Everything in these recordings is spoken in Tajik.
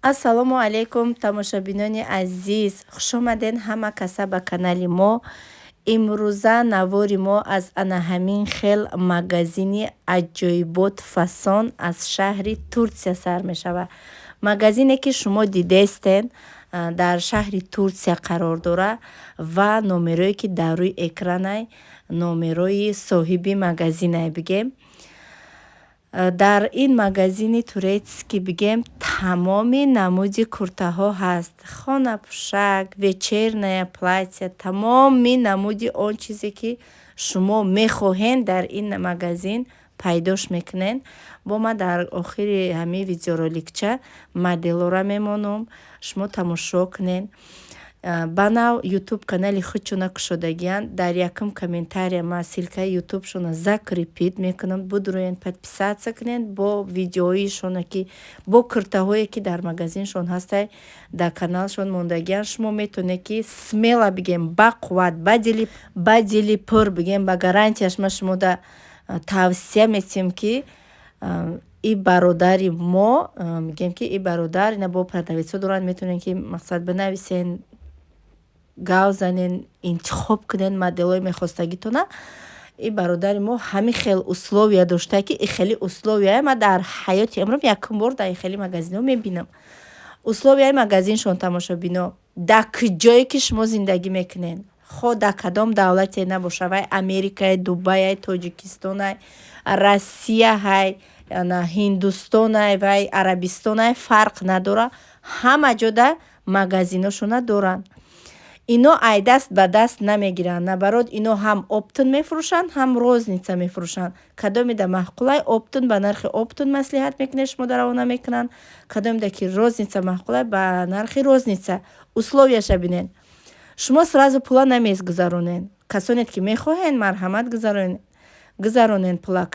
ассалому алайкум тамошобинони азиз, хушомаден ҳама каса ба канали мо. имрӯза навори мо аз ана ҳамин хел магазини аҷоибот фасон аз шаҳри Турсия сар мешавад. Магазине ки шумо дидестен дар шаҳри Турсия қарор дорад ва номерое ки дар рӯи экранай номерои соҳиби магазинай бигем. дар ин магазини турецки бигем тамоми намуди куртаҳо ҳаст. Хонапӯшак, вечерная платья, тамоми намуди он чизе ки шумо мехоҳед дар ин магазин пайдош мекунед. Бо ма дар охири ҳамин видеороликча моделора мемонам, шумо тамошо кунед. ба нав ютуб канали худшона кушодагиянд. Дар якум комментария ма ссилкаи ютубшона закрепид мекунам. Будуроен подписаться кунед бо видеоишона ки бо куртаҳое ки дар магазиншон ҳастай дар каналшон мондагиянд. Шумо метавонед ки смело бигем ба қувват, ба дили пур бигем ба гарантияш ма шумо да тавсия метем ки и бародари мо мегем ки и бародар ина бо продавецо доранд, метавонед ки мақсад бинависен, гав занен, интихоб кунен моделҳои мехостагитона. И бародари мо ҳамин хел условия дошта ки и хели условияе ма дар ҳаёти имрӯз якум бор дар хели магазинҳо мебинам. Условияи магазиншон тамошобино, дар куҷое ки шумо зиндагӣ мекунед, хо дар кадом давлате набоша, вай Америкае, Дубае, Тоҷикистонае, Россияҳай, Ҳиндустонае, вай Арабистонае, фарқ надора, ҳама ҷо дар магазиношона доранд. Ино ай даст ба даст намегиранд, наоборот ино ҳам оптун мефурӯшанд, ҳам розница мефурӯшанд. Кадомида маъқулай оптун ба нархи оптун маслиҳат мекунед, шумо равона мекунанд. Кадомида ки розница маъқулай ба нархи розница. Условияша бинед. Шумо сразу пула намезгузаронед. Касонед ки мехоҳед марҳамат гузаронед пула.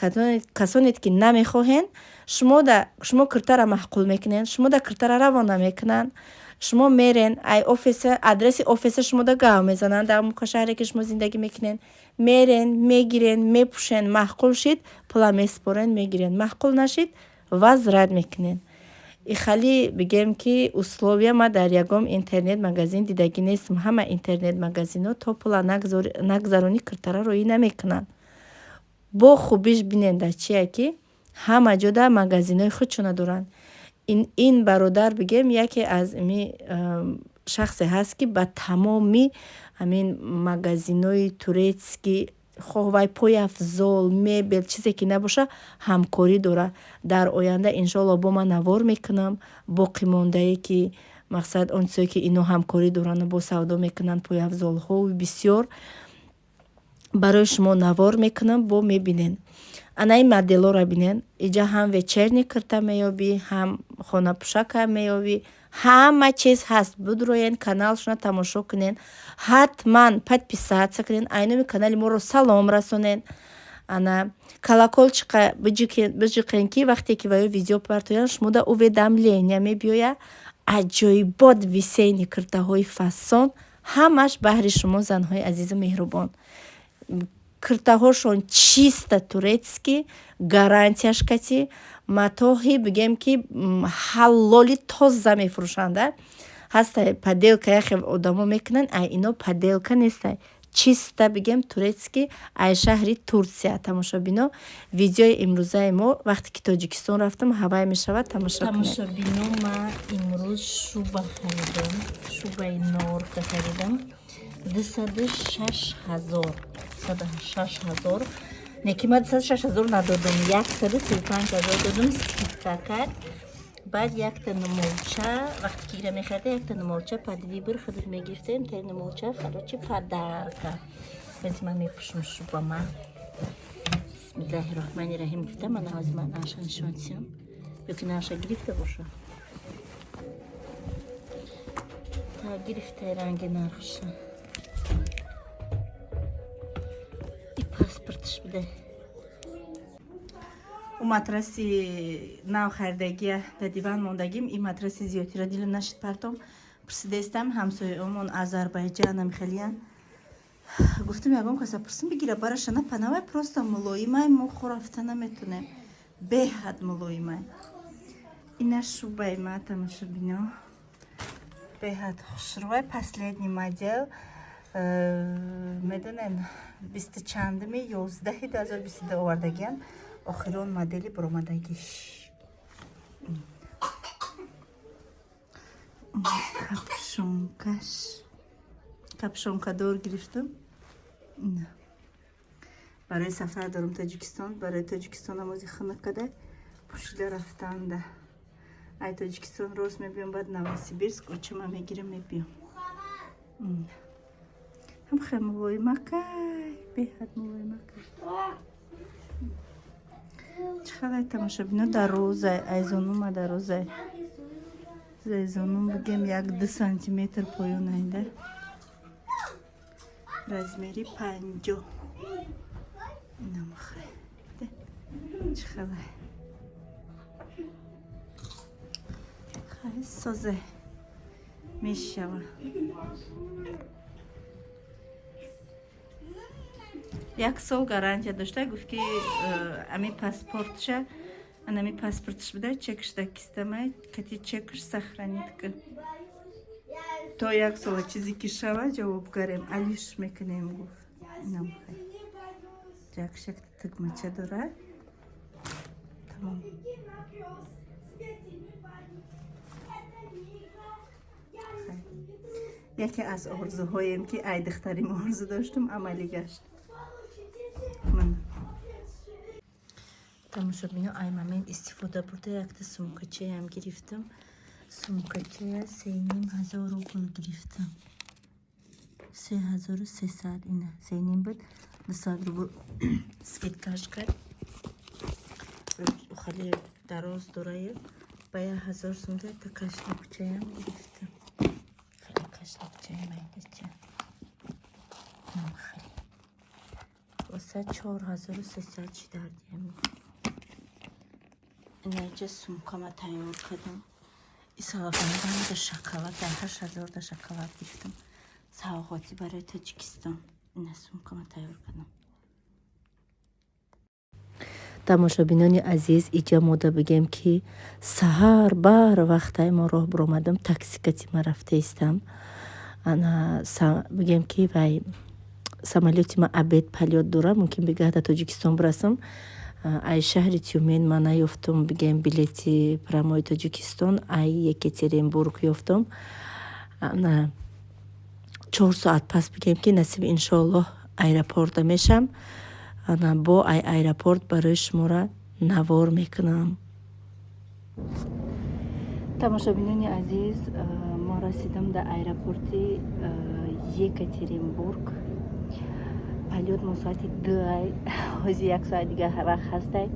Касонед ки намехоҳед, шумо куртара маъқул мекунед, шумо да куртара равона мекунанд. шумо мерен ай офиса, адреси офиса шумо да гав мезананд дар шаҳре ки шумо зиндагӣ мекунед. Мерен, мегирен, мепӯшен, маъқул шид, пула меспорен, мегирен, маъқул нашид, возврат мекунед. И хали бигем ки условия ма дар ягон интернет магазин дидагӣ нестам. Ҳама интернет магазинҳо то пула нагзаронӣ куртара роӣ намекунанд. Бо хубиш бинед дар чия ки ҳама ҷо дар магазинҳои худшона доранд. ин бародар бигем яке аз шахсе ҳаст ки ба тамоми ҳамин магазинҳои турецки хоҳ вай пойафзол, мебел, чизе ки набоша ҳамкорӣ дорад. Дар оянда иншоалло бо ман навор мекунам, боқимондае ки мақсад он чизое ки ино ҳамкорӣ доранд бо савдо мекунанд, пойафзолҳои бисёр барои шумо навор мекунам, бо мебинед. Ана ин моделора бинед. Иҷа ҳам вечерни курта меёбӣ, ҳам хонапӯшака меёбӣ, ҳама чиз ҳаст. Будуроен каналшона тамошо кунед, ҳатман подписаться кунед, айноми канали моро салом расонед, ана колокольчика биҷиқен ки вақте ки ваё видео партоян шумо да уведомления мебиёяд. Аҷоибот висейни куртаҳои фасон, ҳамаш баҳри шумо занҳои азизу меҳрубон. Куртаҳошон чиста турецки, гарантияш кати, матоҳи бигем ки ҳаллоли тоза мефурӯшанда. Ҳастай поделка яхе одамо мекунанд, ай ино поделка нестай. Чиста бигем турецки, ай шаҳри Турсия. Тамошобино, видеои имрӯзаи мо вақте ки Тоҷикистон рафтам ҳавай мешавад, тамошо кунед. Тамошобино, ма имрӯз шуба харидам, шубаи норка харидам. 206,000. Неки ма 206,000 надодам, 135,000 додам, скидка кард. Баъд якта нумолча, вақте ки ира мехарда, якта нумолча под выбор худут мегирифтем, тер нумолча харочи подарка. Баъд ман мепӯшам шубама. Бисмиллаҳирроҳманирроҳим гуфтам, ана ҳозир ман аша нишон дисам. Ёки наша гирифта боша. Та гирифта ранги нархша. Паспортиш биде. У матраси нав харидагия да диван мондагим, и матраси зиёдтира дилам нашид партом. Пурсидестам ҳамсояомон Азарбайҷанам хелиян. Гуфтам ягон каса пурсим бигира бараша на панавай просто мулоимай, мо хо рафта наметунем. Беҳад мулоимай. Ина шубаи ма тамошобино. Беҳад хушрӯй последний модел. Медонен 20 чандами 11 2022 овардагиан. Охирон модели баромадагиш. Капшонкаш. Капшонкадор гирифтам. Барои сафар дорам Тоҷикистон. Барои Тоҷикистон намози хона када пушида рафтанда. Ай Тоҷикистон рост мебиём, баъд Новосибирск очама мегирам мебиём. Ҳам хеле мулоимакай, беҳад мулоимакай. Чихелай тамошобино дарозай, айзонума дарозай. Айзонум бигем 1-2 сантиметр поёнайда. Размери 50. Инам хай. Чихелай. Хай созе. Мешава. Як сол гарантия дошта, гуфт ки ами паспортша, анами паспортш бида, чекш да кистамай, кати чекш сохранит ка. То як сола чизи ки шава, ҷавоб гарем, алиш мекунем гуфт. Инам хай. Ҷакшак тагмача дора. Тамом. яке аз орзуҳоем ки ай духтарим орзу доштам амалӣ гашт. тамошобино ай момент истифода бурда якта сумкачаям гирифтам. Сумкачая 3500 рубл гирифтам. 3300 ина 3,5 буд 200 рубл скидкаш кард. хеле дароз дорае ба 1000 сум та кашлакчаям гирифтам. хеле кашлакчаям айдача. хеле васа 4300 чи дардиям. инаҷа сумкама тайёр кардам. исалафандам да шоколад, 8000 да шоколад гирифтам. савғоти барои Тоҷикистон. ина сумкама тайёр кардам. тамошобинони азиз, иҷа мода бигем ки саҳар бар вақтаи мо роҳ биромадам, таксикати ма рафтаистам. ана бигем ки вай самолёти ма абед полёт дора, мумкин бигаҳда Тоҷикистон бирасам. ай шаҳри Тюмен ма наёфтам бигем билети прамои Тоҷикистон, ай Екатеринбург ёфтам. ана 4 соат пас бигем ки насиби иншоаллоҳ аэропорта мешам. ана бо ай аэропорт барои шумора навор мекунам. тамошобинони азиз, мо расидам дар аэропорти Екатеринбург. полёт мо соати 2 ҳози 1 соат дигар вақт ҳастай.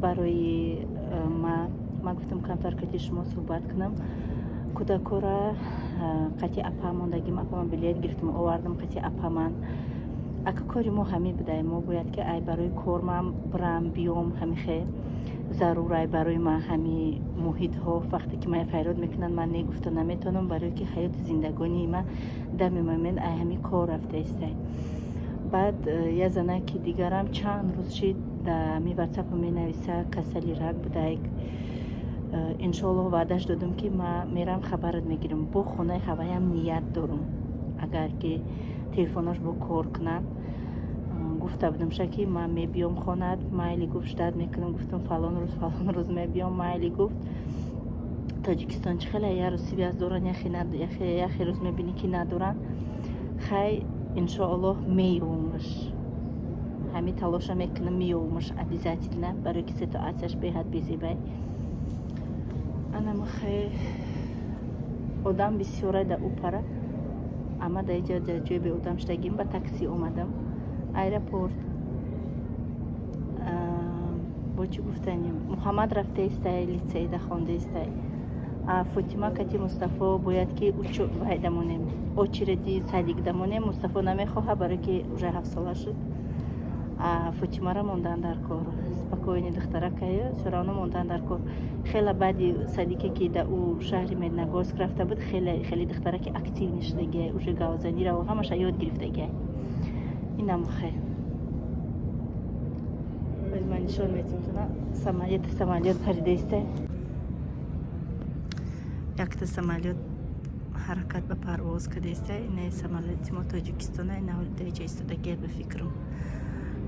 барои ма гуфтам камтар кати шумо суҳбат кунам. кӯдакора қати апа мондагим, апаман билет гирифтам овардам қати апаман. ака кори мо ҳамин будай, мо бояд ки ай барои кор ман бирам биём, ҳамин хе зарурай барои ман ҳамин муҳитҳо. вақте ки ман файрод мекунанд ман негуфта наметавонам, барои ки ҳаёти зиндагонии ман дами момент ай ҳамин кор рафтаистай. баъд я занаки дигарам чанд рӯз шид дар ми ватсапа менависа касали рак будай. иншоаллоҳ ваъдаш додам ки ман мерам хабарат мегирам. бо хонаи ҳаваям ният дорам, агар ки телефонаш бо кор кунад. гуфта будам шаки ман мебиём хонат, майли гуфт ждат мекунам. гуфтам фалон рӯз мебиём, майли гуфт. Тоҷикистон чи хеле я рӯз связ доран, яхе рӯз мебинӣ ки надоран. хай иншоаллоҳ меёвамаш, ҳамин талоша мекунам меёвамаш обязательно, барои ки ситуатсияш беҳад безебай. анама хай одам бисёрай да упара. ама дар иҷа дар ҷои беодам шудагим ба такси омадам. аэропорт бо чӣ гуфтанем, муҳаммад рафтаистай, литсейда хондаистай. фотима кати Мустафо бояд ки вай дамонем очереди садик дамонем. Мустафо намехоҳад, барои ки уже 7 сола шуд. фотимара мондан дар кор. спокойни духтаракая все равно мондан дар кор. хеле баъди садике ки да у шаҳри Медногорск рафта буд, хеле духтараки активни шудагиай, уже гавзанира ва ҳамаша ёд гирифтагиай. инам хай ман нишон метавонам самолет паридаистай. якта самолет ҳаракат ба парвоз кардааста. Ина самолети мо Тоҷикистона ина ҳолида иҷа истодагия ба фикрам.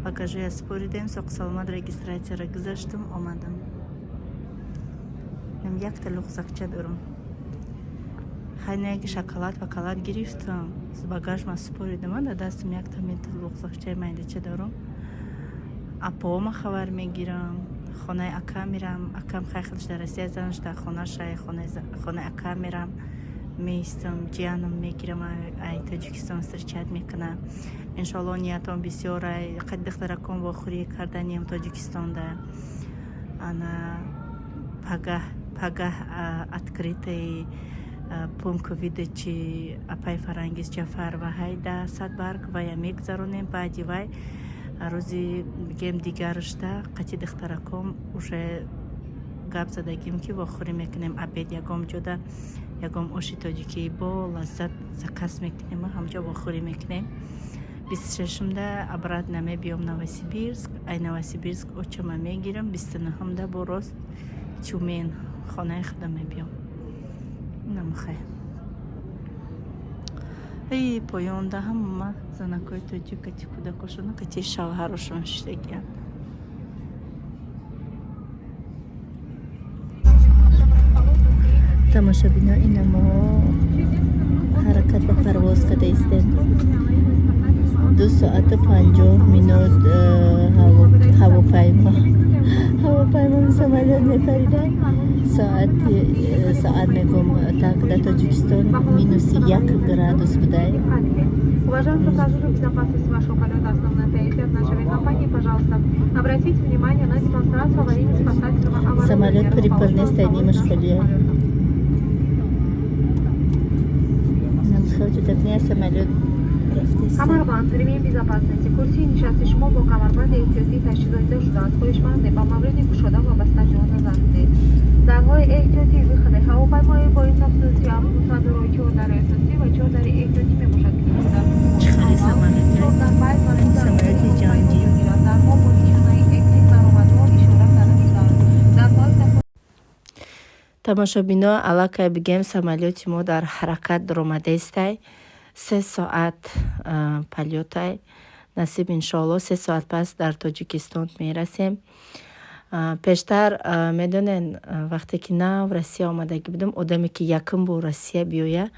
Багажоя споридем, соқ саломат регистратсияра гузаштам, омадам. Нам якта луғзакча дорам. Хайнаги шоколад вакалад гирифтам. Багажма споридам, да дастам якта мента луғзакчаи майдача дорам. Апома хабар мегирам. Хонаи ака мирам. Акам хайхилш дар Россия занаш дар хонашай, хонаи ака мирам. Меистам, ҷиянам мегирам, ай Тоҷикистон встречат мекунам. Иншалло ниятам бисёр ай духтаракон вохӯрӣ карданiem Тоҷикистонда. Ана пагах открытый пункт видачи Апай Фарангиз Ҷафар ва ҳайда Садбарг вая мегзаронем. Баъди вай рӯзи бигем дигарашда қати духтаракон уже гап задагим ки вохӯрӣ мекунем обед ягом ҷода ягом оши тоҷикӣ бо лаззат закас мекунем, ҳамҷо вохӯрӣ мекунем. 26-мда обратно мебиём Новосибирск. Ай Новосибирск очама мегирам. 29-мда бо рост Тюмен хонаи худам мебиём. Намахай. Ай поёнда ҳама занакои тоҷик кати кӯдакошона кати шавҳарошон шидагиян. тамошобино ина мо ҳаракат ба парвоз кадаистем. 2 соату 50 минут ҳавопаймо самолет мепаридам. Соат мегум так до Тоҷикистон -1 градус будай. Уважаемые пассажиры, безопасность вашего полета основной приоритет нашей авиакомпании. Пожалуйста, обратите внимание на демонстрацию аварийно-спасательного оборудования. Самолет припарне стайни машғалия. Нам хочет меня самолет. Камарбанд, ремень безопасности, курси несчастный шумо бо камарбанди эҳтиётӣ ташкил дода шудааст. Хоҳишмандем ба мавриди кушода вобаста ҷавоб назар кунед. Дарҳои эҳтиётии выходи ҳавопаймои бо ин хусусӣ автобусадорои 4 дари асосӣ ва 4 дари эҳтиётӣ мебошад ки Чиқари самолети ҷанги. дарҳо бо нишонаи экзит баромадҳо ишора карда шудааст. Тамошобино аллакай бигем самолети мо дар ҳаракат даромадаистай. 3 соат полётай. Насиб иншоалло 3 соат пас дар Тоҷикистон мерасем. Пештар медонен вақте ки нав Россия омадаги будам, одаме ки якум бор Россия биёя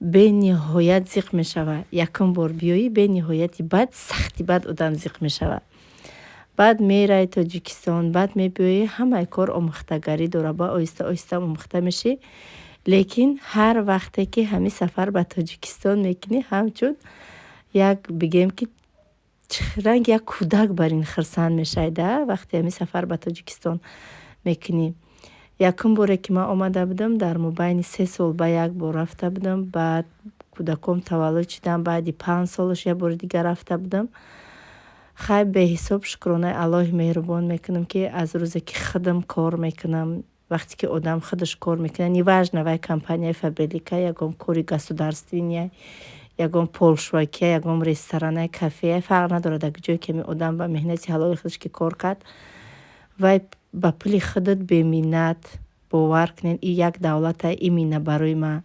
бениҳоят зиқ мешава. Якум бор биёӣ бениҳояти бад, сахти бад одам зиқ мешава. Баъд мерай Тоҷикистон, баъд мебиёӣ, ҳамаи кор омӯхтагарӣ дора, ба оҳиста оҳиста омӯхта мешӣ. Лекин ҳар вақте ки ҳамин сафар ба Тоҷикистон мекунӣ, ҳамчун як бигем ки ранг як кӯдак бар ин хирсанд мешайда. Вақте ҳамин сафар ба Тоҷикистон мекунӣ. Якум боре ки ман омада будам, дар мобайни 3 сол ба як бор рафта будам. Баъд кӯдаком таваллуд шудам, баъди 5 солаш як бори дигар рафта будам. хай беҳисоб шукронаи Аллоҳи меҳрубон мекунам ки аз рӯзе ки худам кор мекунам. Вақте ки одам худаш кор мекунад, неважно вай компанияи фабрика, ягон кори государствения, ягон полшвакия, ягон ресторана, кафея, фарқ надорад. Дар ҷое ки одам ба меҳнати ҳалоли худаш ки кор кард, вай ба пули худат беминнат бовар кунед, ин як давлата, ин мина барои ма.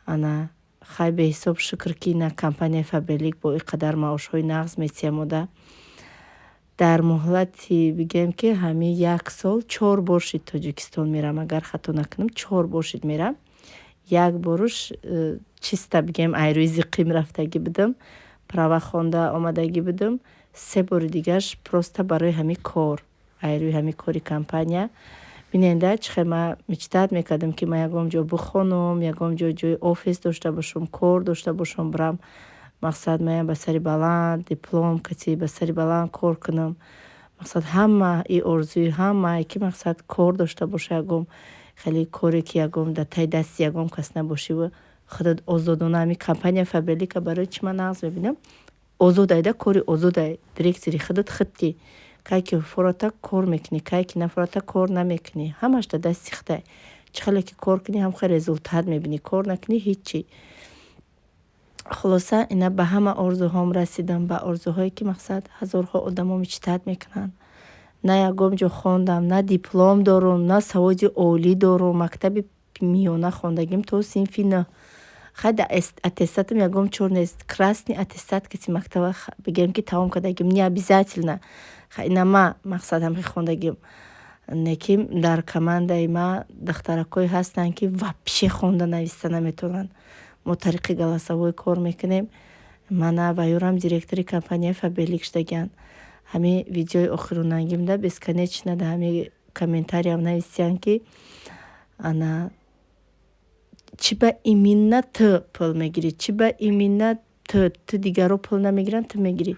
Ана хай беҳисоб шукр ки ина компанияи фабрик бо ин қадар маошҳои нағз метиҳамода. Дар муҳлати бигем ки ҳамин 1 сол 4 бор шид Тоҷикистон мерам, агар хато накунам 4 бор шид мерам. Як боруш чиста бигем айрӯи зиқим рафтагӣ будам, права хонда омадагӣ будам. 3 бори дигарш просто барои ҳамин кор, айрӯи ҳамин кори компания. биненда чӣ хел ман мечтаат мекардам ки ман ягон ҷо бихонам, ягон ҷои офис дошта бошам, кор дошта бошам, барам мақсад маям ба сари баланд диплом кати ба сари баланд кор кунам. мақсад ҳама и орзуи ҳамае ки мақсад кор дошта боша, ягон хеле коре ки ягон дар таи дасти ягон кас набошиву худат озодона. ҳамин компания фабрика барои чӣ ман нағз мебинам? Озодайда кори озодай, директори худат худти. кай ки форота кор мекунӣ, кай ки нафорота кор намекунӣ. ҳамаш дар дасти худай. чӣ хеле ки кор кунӣ ҳам хел результат мебинӣ, кор накунӣ ҳичи. хулоса ина ба ҳама орзуҳом расидам, ба орзуҳое ки мақсад ҳазорҳо одамо мечтаат мекунанд. На ягон ҷо хондам, на диплом дорум, на саводи олӣ дорум, мактаби синфи миёна хондагим то синфи нӯҳ. Хада аттестатам ягон чор нест. Красный аттестат киси мактаба бигем ки тамом кардагим. Не обязательно. Ина ма мақсадам ки хондагим. Неким дар командаи ма духтаракҳое ҳастанд ки вапше хонда нависта наметавонанд. Мо тариқи галасовой кор мекунем. Мана ва юрам директори компанияи Фаберлик шудагианд. Ҳамин видеои охиронангимда бесконечно да ҳамин комментариям нависиянд ки ана чӣ ба иминна ту пул мегирӣ, чӣ ба иминна ту дигаро пул намегиранд, ту мегирӣ.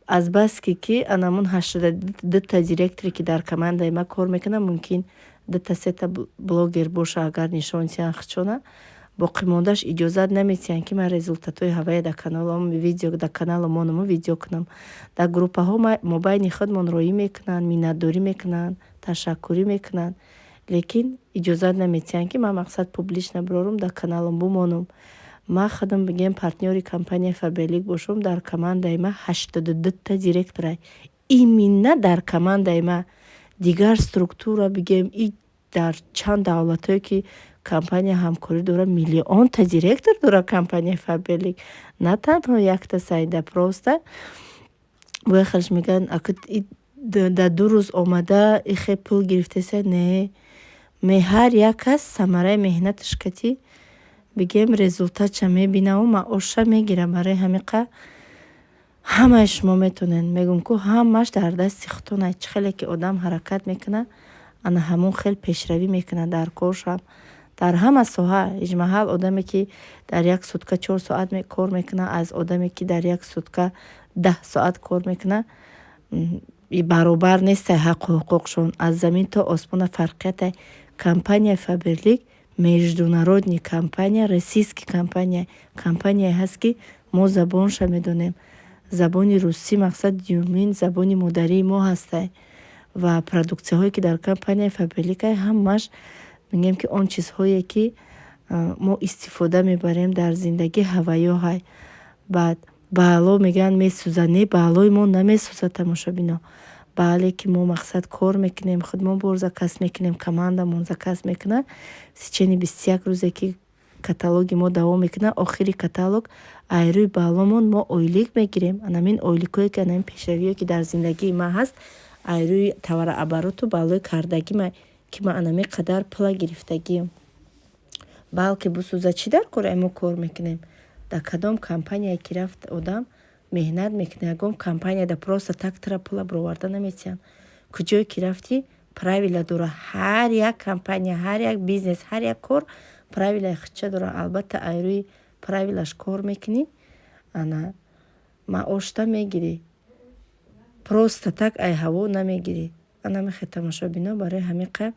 Азбаски ки анамун 82 директоре ки дар командаи ма кор мекунанд, мумкин 2-3 блогер боша агар нишонсиян хчона, боқӣ мондаш иҷозат наметиҳанд ки ман результатҳои ҳавая дар каналам видео дар канали монаму видео кунам. Дар группаҳо мобайни худмон роӣ мекунанд, миннатдорӣ мекунанд, ташаккурӣ мекунанд. Лекин иҷозат наметиҳанд ки ман мақсад публично birorум дар каналам бумонам. Ман худам бигем партнёри компанияи Фаберлик бошам. Дар командаи ма 82 директора. Именно дар командаи ма дигар структура бигем и дар чанд давлатое ки компания ҳамкорӣ дорад, миллионта директор дорад компанияи Фаберлик. На танҳо якта сайда просто боя халш мегӯянд дар 2 рӯз омада ихе пул гирифтеса. Не, ҳар як кас самараи меҳнаташ кати бигем результатша мебинаву маоша мегира. Барои ҳамиқа ҳамаи шумо метонед. Мегӯм ку ҳамаш дар дасти худтон. Чӣ хеле ки одам ҳаракат мекунад, ана ҳамон хел пешравӣ мекунад дар коршам. Дар ҳама соҳа иҷмаҳал одаме ки дар як сутка 4 соат кор мекунад, аз одаме ки дар як сутка 10 соат кор мекунад, баробар нест ҳаққу ҳуқуқшон. Аз замин то осмона фарқияте. Компания Фаберлик международни компания, российский компания ҳаст ки мо забонша медонем. Забони русӣ мақсад дюмин забони модарии мо ҳастай. Ва продуксияҳое ки дар компанияи Фаберлик ҳамаш мегем ки он чизҳое ки мо истифода мебарем дар зиндагӣ ҳаваёҳай. Баъд баъло мегӯянд месӯзад. Не, баълои мо намесӯзад тамошобино. Бале ки мо мақсад кор мекунем, худмон бор заказ мекунем, командамон заказ мекунад. В течени 21 рӯзе ки каталоги мо давом мекунад, охири каталог айрӯи баъломон мо ойлик мегирем. Анамин ойликое ки анамин пешравие ки дар зиндагии ма ҳаст, айрӯи товарообороту баълои кардагима ки ма анамин қадар пула гирифтагиам. Балки бисӯзад чӣ дар кораи мо кор мекунем. Дар кадом компания ки рафт одам меҳнат мекунад, ягон компанияда просто так тира пула бароварда наметиҳанд. Куҷое ки рафтӣ правила дора. Ҳар як компания, ҳар як бизнес, ҳар як кор правилаи худша дора. Албатта айрӯи правилаш кор мекунӣ, ана маошта мегирӣ. Просто так ай ҳаво намегирӣ. Ана мехе тамошобино. Барои ҳамиқа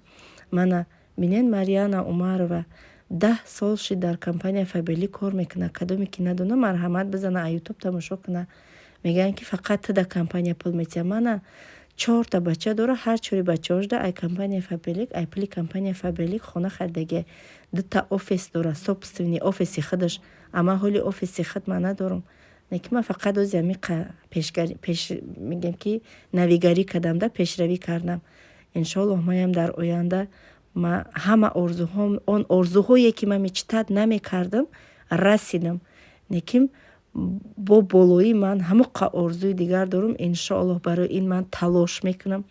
мана бинен Марьяна Умарова 10 сол шид дар компанияи Фаберлик кор мекунад. Кадоме ки надона марҳамат бизана, а ютуб тамошо куна. Мегӯянд ки фақат ту дар компания пул метиҳам. Мана 4 бача дора, ҳар 4 бачаашда ай компанияи Фаберлик, ай пули компанияи Фаберлик хона харидаги. 2 офис дора, собственни офиси худаш. Ама ҳоли офиси худ ман надорам. Неки ман фақат ози амиқа мегем ки навигарӣ кардамда пешравӣ кардам. Иншоаллоҳ маям дар оянда ма ҳама орзуҳом, он орзуҳое ки ман мечтад намекардам, расидам. Неким бо болоии ман ҳамуқа орзуи дигар дорам. Иншоаллоҳ барои ин ман талош мекунам.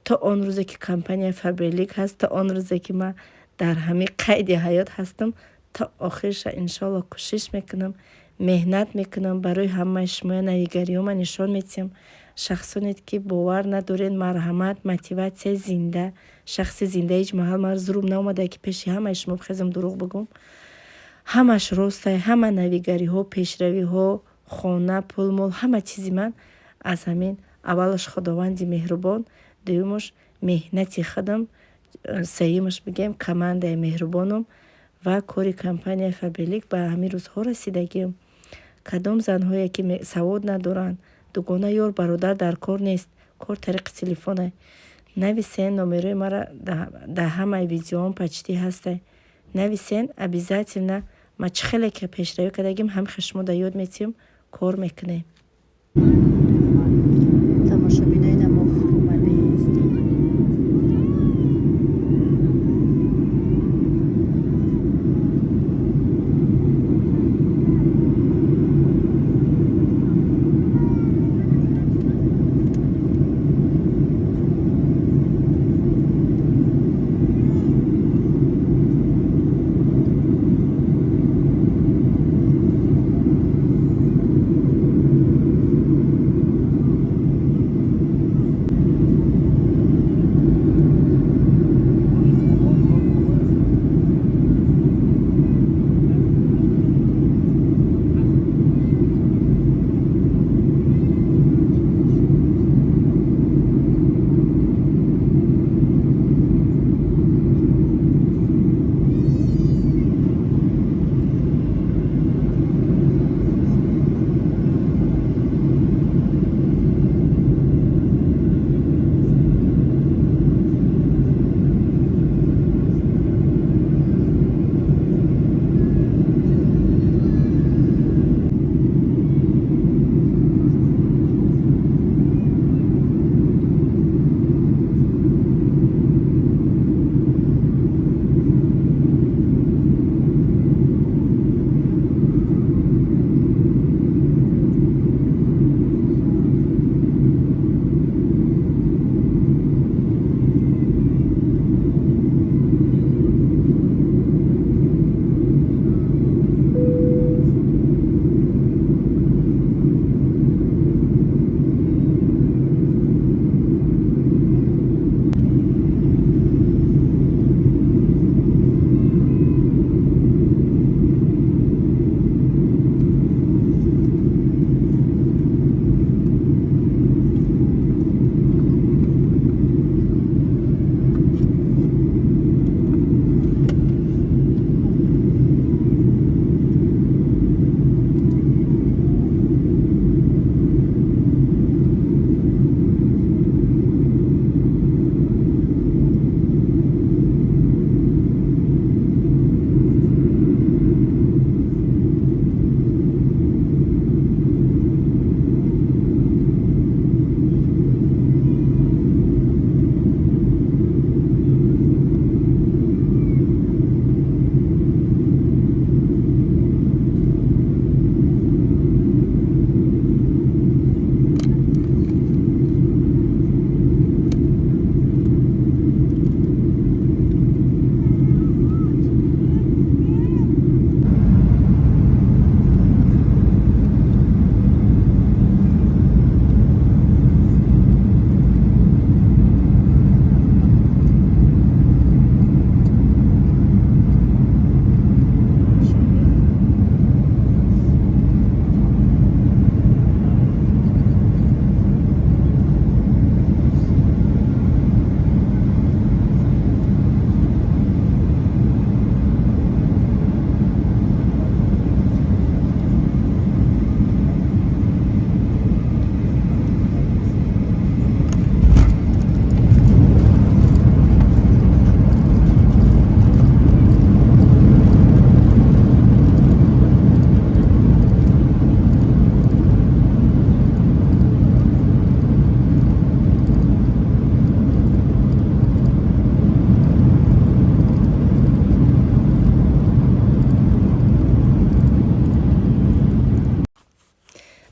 То он рӯзе ки компанияи Фаберлик ҳаст, то он рӯзе ки ман дар ҳамин қайди ҳаёт ҳастам, то охирша иншоаллоҳ кӯшиш мекунам, меҳнат мекунам. Барои ҳамаи шумои навигариҳо ман нишон медиҳам. Шахсоне ки бовар надоред, марҳамат, мотиватсияи зинда, шахси зинда ҳеҷ маҳал ман зурум наомада ки пеши ҳамаи шумо бихезам дурӯғ бигӯм. Ҳамаш ростай, ҳама навигариҳо, пешравиҳо, хона, пул, мол, ҳама чизи ман аз ҳамин аввалаш худованди меҳрубон, дуюмаш меҳнати худам, сеюмаш бигем командаи меҳрубонам ва кори компанияи Фаберлик ба ҳамин рӯзҳо расидагиам. Кадом занҳое ки савод надоранд, дугона ёр бародар дар кор нест, кор тариқи телефоне. Нависен номерои мара дар ҳамаи видеоам почти ҳастай. Нависен обязательно. Ма чӣ хеле ки пешравӣ кардагим, ҳамихе шумо дар ёд метиҳам, кор мекунем. Тамошобинои намофурӯмадест.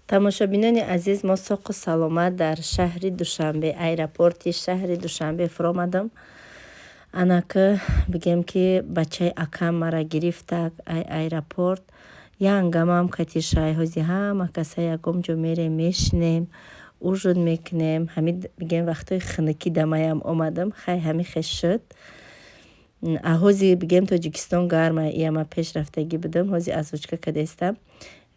тамошобинони азиз, мо соқу саломат дар шаҳри Душанбе, аэропорти шаҳри Душанбе фуромадам. Анака бигем ки бачаи акам мара гирифтак аэропорт. Янгамам катишай ҳози ҳама каса ягом ҷо мерем, мешинем, ужин мекунем. Ҳамид бигем вақтои хинакӣ дамаям омадам. Хай ҳами хеш шуд. ҳози бигем Тоҷикистон гарма, ияма пеш рафтагӣ будам. ҳози озвучка кардестам.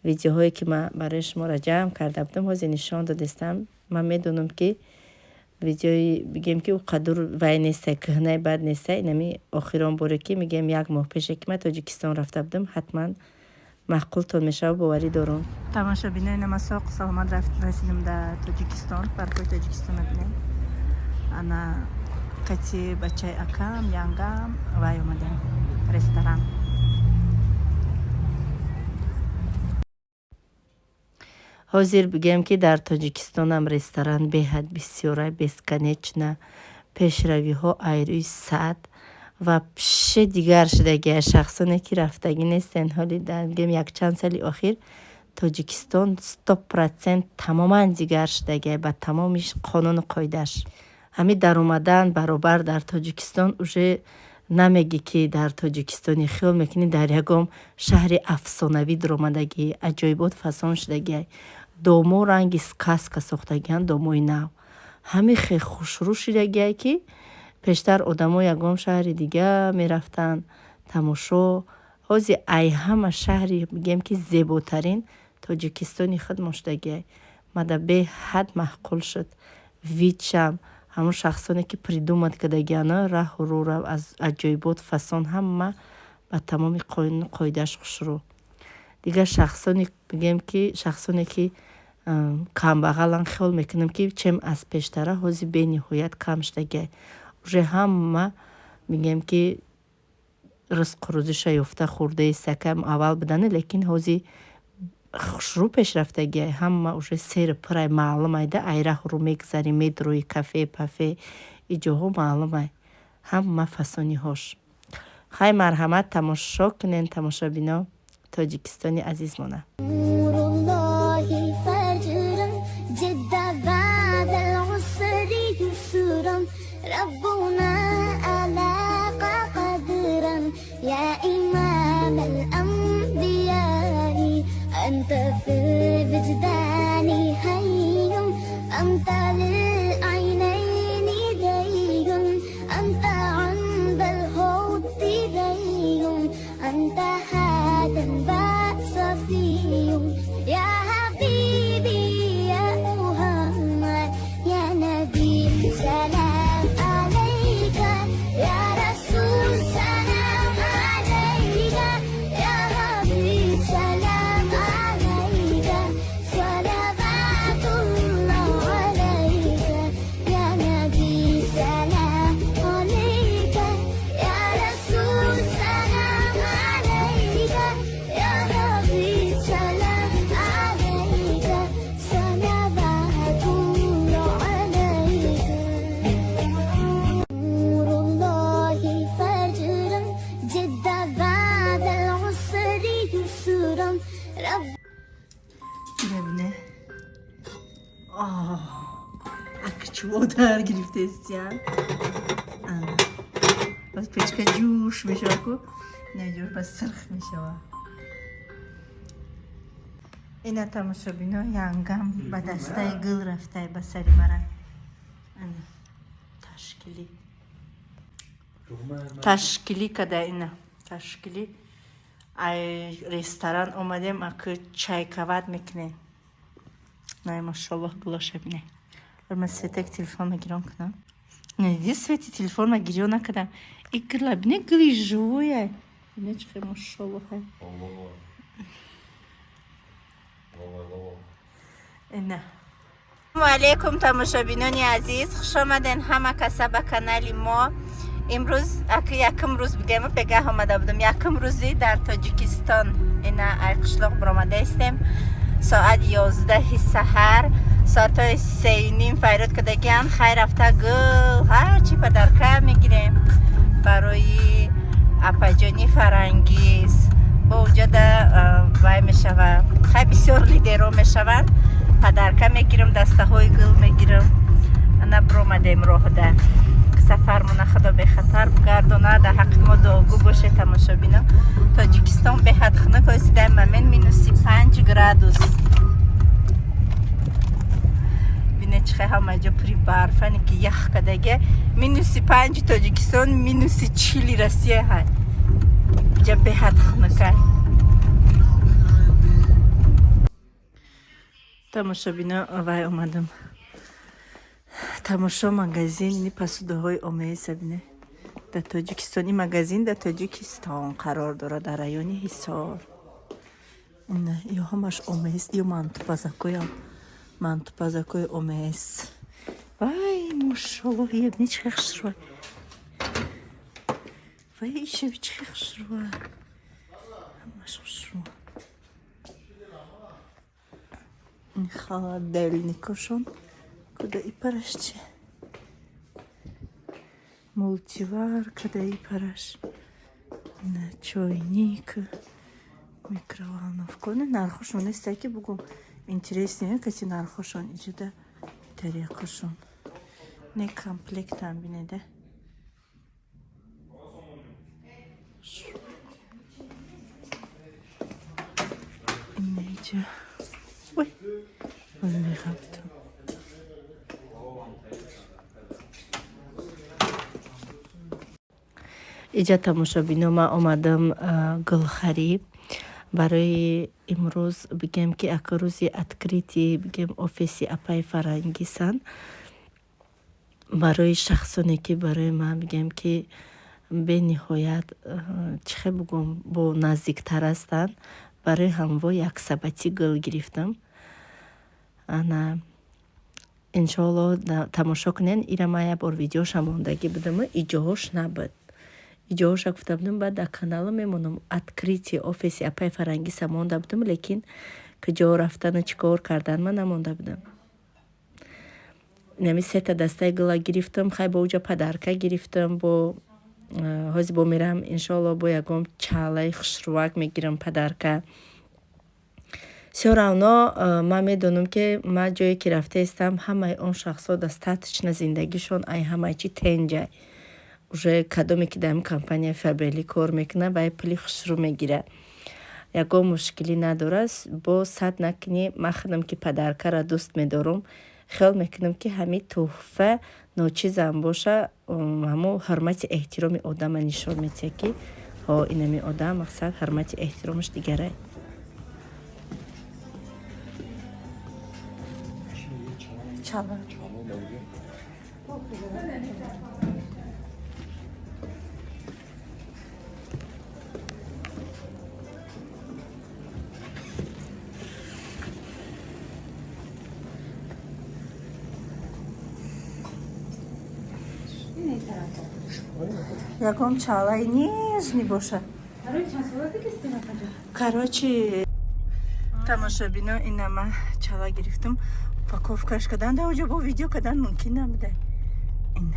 видеоҳое ки ман барои шуморо ҷамъ карда будам, ҳози нишон додестам. Ман медонам ки видеои бигем ки уқадур вай нестай, кӯҳнай бад нестай. Инами охирон боре ки мегем 1 моҳ пеше ки ман Тоҷикистон рафта будам, ҳатман маъқултон мешава, боварӣ дорам. Тамошобинои намасоқ саломат расидам дар Тоҷикистон, паркои Тоҷикистон мебинем. Ана қати бачаи акам, янгам вай омадем ресторан. ҳозир бигем ки дар Тоҷикистонам ресторан беҳад бисёра, бесконечна, пешравиҳо айрӯи сад ва пиши дигар шудагия шахсоне ки рафтагӣ нестен. ҳоли дар бигем якчанд соли охир Тоҷикистон 100% тамоман дигар шудагия ба тамоми қонуну қоидааш. ҳамин даромадан баробар дар Тоҷикистон уже намеги ки дар Тоҷикистони хиёл мекунӣ дар ягом шаҳри афсонавӣ дуромадагӣ, аҷоибот фасон шудагия. домо ранги сказка сохтагиян, домои нав. ҳамин хе хушрӯ шудагия ки пештар одамо ягон шаҳри дига мерафтан тамошо. ҳози ай ҳама шаҳри бигем ки зеботарин Тоҷикистони худ моштагия. мада беҳад маъқул шуд. вичам ҳамон шахсоне ки придумат кардагиана раҳу рӯ аз аҷоибот фасон, ҳама ба тамоми қонуну қоидааш хушрӯ. дигар шахсоне бигем ки шахсоне ки камбағалан хиёл мекунам ки чем аз пештара ҳози бениҳоят кам шудагия. уже ҳама мегем ки ризқу рӯзиша ёфта хӯрдаи сакам аввал будане, лекин ҳози хушрӯ пешрафтагия. ҳама уже сери пурай маълумай да, ай раҳу рӯ мегзарӣ, медурӯи кафе пафе, иҷоҳо маълумай ҳама фасониҳош. хай марҳамат, тамошо кунен тамошобино Тоҷикистони азизмона. ربنا ألاق قدرا يا إمام الأنبياء أنت في الوجدان حي أنت للعينين دي أنت عند الحوض دي أنت هذا الصفي يا حبيبي يا محمد يا نبي سلام водар гирифтестиян. бас печка ҷӯш мешава ку наҷӯш ба сирх мешава. ина тамошобино янгам ба дастаи гул рафтай ба сари мара. ташкилӣ када ина ташкилӣ ай ресторан омадем, аку чайкават мекунем. най машаллоҳ гулошабине. من سویتک تلفن مگیرم کنم. نه دی سویتی تلفن مگیرم نکردم. ایکلا بینه گلی جویه. بینه چه ماشاءالله. نه. السلام علیکم تماشابینان عزیز، خوش آمدین همه کسا به کانال ما. امروز یکم روز بگم پگاه آمده بودم. یکم روزی در تاجیکستان اینا قشلاق برآمده استیم. ساعت 11 سحر. ساعتای 3:30 فیروز کدگیان خیر رفته گل هرچی پدرکه میگیریم برای اپاجانی فرنگیز бо уҷада вай мешава хай бисёр лидеро мешаванд. Падарка мегирам, дастаҳои гул мегирам. ана бромадем роҳда сафармона худо бехатар гардона дар ҳаққи мо дуогӯ бошед тамошобино. Тоҷикистон беҳад хунук ҳост дар момент -5 градус. бинед чӣ хел ҳама ҷо пури барфане ки ях кадаге. -5 Тоҷикистон, -40 Россия ҳай. ҷа беҳад хунукай. тамошобино вай омадам. тамошо магазини посудоҳои омеса бине. дар Тоҷикистон ин магазин дар Тоҷикистон қарор дорад дар райони Ҳисор. ё ҳамаш омес, ё мантупазакои омес. Вай мошалло, ебни чӣ хел хушрӯй. Вай ишеви чӣ хел хушрӯй. ҳамаш хушрӯй. ин холодильникошон куда и параш чи. Мультиварка да и параш. На чойник. Микроволновка. Не нархошон нестай ки бугум интереснее кати нархошон иҷуда тариқошон. Не комплектам бинеда. Инеҷа. Ой. Ой меғафтам. иҷа тамошобино ман омадам гулхариб. барои имрӯз бигем ки ака рӯзи откритии бигем офиси апаи фарангисан. барои шахсоне ки барои ман бигем ки бениҳоят чӣ хел бугум бо наздиктар ҳастанд. барои ҳамво як сабати гул гирифтам. ана иншоалло тамошо кунен. ира ман як бор видеоша мондагӣ будаму иҷоҳош набуд. иҷоҳоша гуфта будам баъд дар канала мемонам откритие офиси апаи фарангиса монда будам, лекин куҷо рафтану чӣ кор кардан ман намонда будам. нами сета дастаи гула гирифтам. хай бо уҷа падарка гирифтам. бо ҳози бо мерам иншоалло бо ягон чалаи хушрувак мегирам падарка. все равно ман медонам ки ман ҷое ки рафтаистам ҳамаи он шахсо дастаточна зиндагишон ай ҳамаи чи тенҷай. уже кадоме ки дар компания фабрили кор мекуна вай пули хушрӯ мегира. ягон мушкилӣ надорад. бо сад накини ман худам ки падаркара дӯст медорам. хел мекунам ки ҳамин тӯҳфа ночизам боша. ҳамун ҳурмати эҳтироми одама нишон метиҳад ки ҳо инами одам мақсад ҳурмати эҳтиромаш дигарай. чала ягон чалаи нежни боша. короче тамошобино ина ман чала гирифтам. упаковкаш кардан дар оҷо бо видео кардан мумкин набуда. ин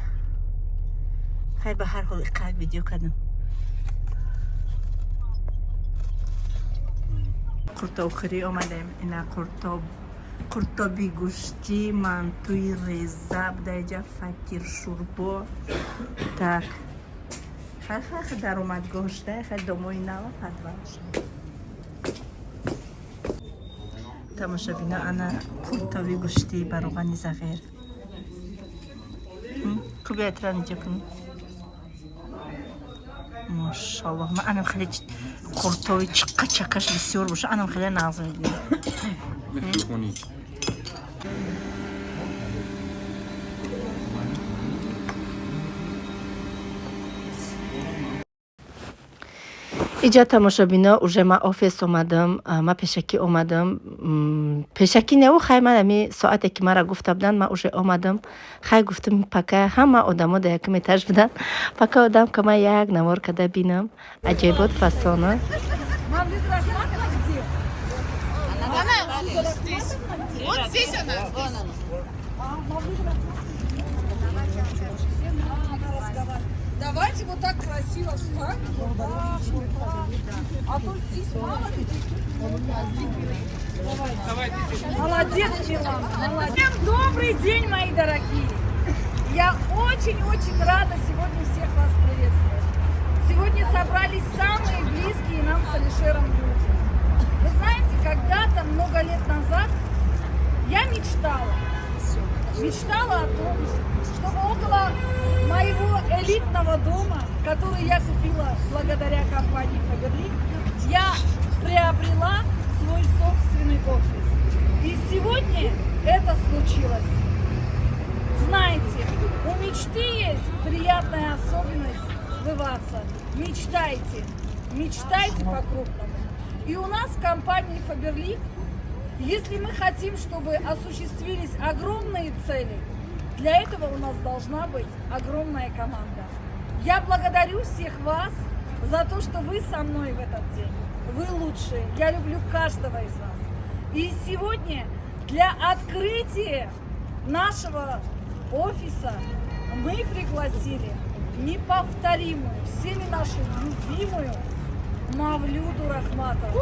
хай ба ҳар ҳол иққат видео кардам. қуртобхӯрӣ омадем. ина қуртоби гӯшти, мантуи реза буда иҷа фатир шурбо. так хай даромадгоҳшда хай домои нава падваш. тамошобино ана қуртоби гӯшти бароғани зағир. кубиятра иҷа кун. мошаллоҳ ман анам хеле қуртоби чиққа чакаш бисёр боша. анам хеле нағз мегирам. иҷа тамошобино уже ман офис омадам. ман пешакӣ омадам. пешакӣ не хай ман ами соате ки мара гуфта буданд ман уже омадам. хай гуфтам пака ҳама одамо дар якум этаж буданд. пака одам ка ман як навор карда бинам аҷоибот фасона. Давайте вот так красиво встанем. А то здесь мало людей. Молодец, Милана, молодец. Всем добрый день, мои дорогие. Я очень-очень рада сегодня всех вас приветствовать. Сегодня собрались самые близкие нам с Алишером люди. Вы знаете, когда-то, много лет назад, я мечтала о том, чтобы около моего элитного дома, который я купила благодаря компании Faberlic, я приобрела свой собственный офис. И сегодня это случилось. Знаете, у мечты есть приятная особенность сбываться. Мечтайте по-крупному. И у нас в компании Faberlic, если мы хотим, чтобы осуществились огромные цели, для этого у нас должна быть огромная команда. Я благодарю всех вас за то, что вы со мной в этот день. Вы лучшие. Я люблю каждого из вас. И сегодня для открытия нашего офиса мы пригласили неповторимую, всеми нашу любимую Мавлюду Рахматову.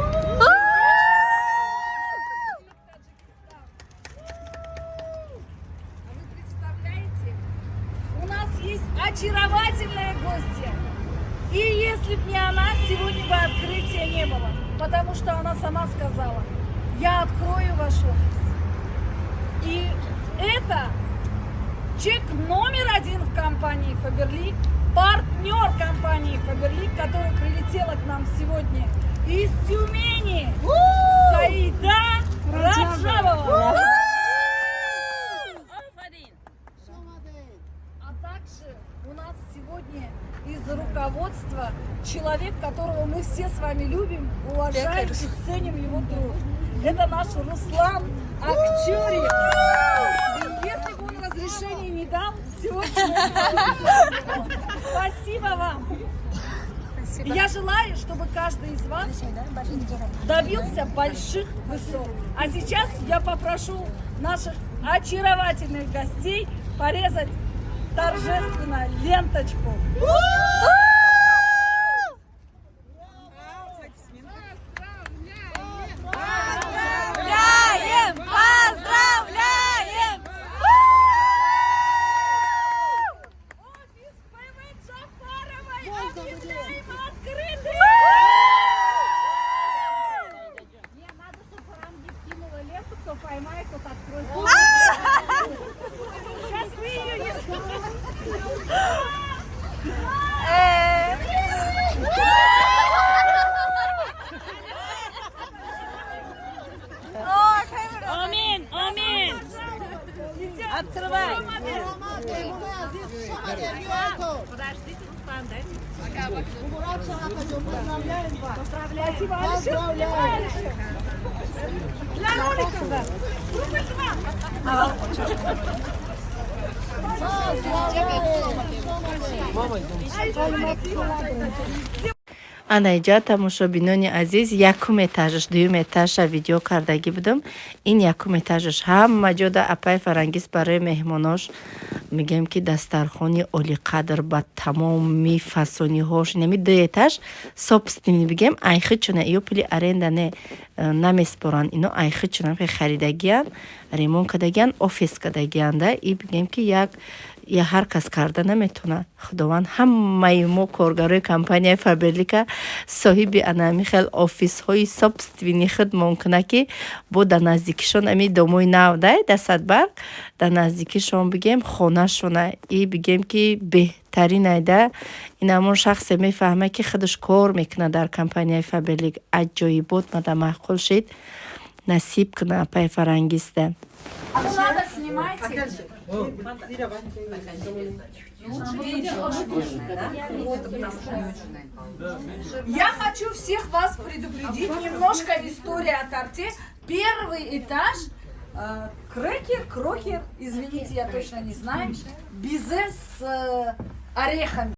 Очаровательная гостья. И если бы не она, сегодня бы открытия не было. Потому что она сама сказала: я открою ваш офис. И это человек номер один в компании Faberlic, партнер компании Faberlic, которая прилетела к нам сегодня из Тюмени. Саида Раджабова. У нас сегодня из руководства человек, которого мы все с вами любим, уважаем и ценим его труд. Это наш Руслан Акчурин. И если бы он разрешения не дал, сегодня спасибо вам. И я желаю, чтобы каждый из вас добился больших высот. А сейчас я попрошу наших очаровательных гостей порезать торжественно ленточку. Поздравляем! Поздравляем! Офис ПВ Джафаровой объявляем открытым! Не, надо, чтобы Рамги вкинула ленту, кто поймает, тот откроет. Сейчас вы ее не Амин, амин. Открывай. Подождите, Руслан, дайте. Спасибо, Алишер. Для ролика. анаиҷа тамошобинони азиз, якум этажаш, дуюм этажа видео кардагӣ будам. Ин якум этажаш ҳама ҷода апай фарангиз барои меҳмонош мегем ки дастархони олиқадр ба тамоми фасониҳош. Инами ду этаж собствени бигем айхичуна ё пули аренда не намеспоран. Ино айхичуна харидагиян, ремонт кардагиян, офис кардагиянда. И бигем ки я ҳар кас карда наметуна. Худованд ҳамаи мо коргарои компанияи Faberlic соҳиби анами хел офисҳои собствени хидмон кунад ки бо да наздикишон ами домои нав дай да Садбарг да наздикишон бигем хонашона и бигем ки беҳтарин айда инамон шахсе мефаҳма ки худаш кор мекуна дар компанияи Faberlic. аҷоибот мада маъқул шид насиб куна апай фарангизда. Надо снимайте. Я хочу всех вас предупредить. Немножко история о торте. Первый этаж. Крокер, извините, я точно не знаю. Безе с орехами.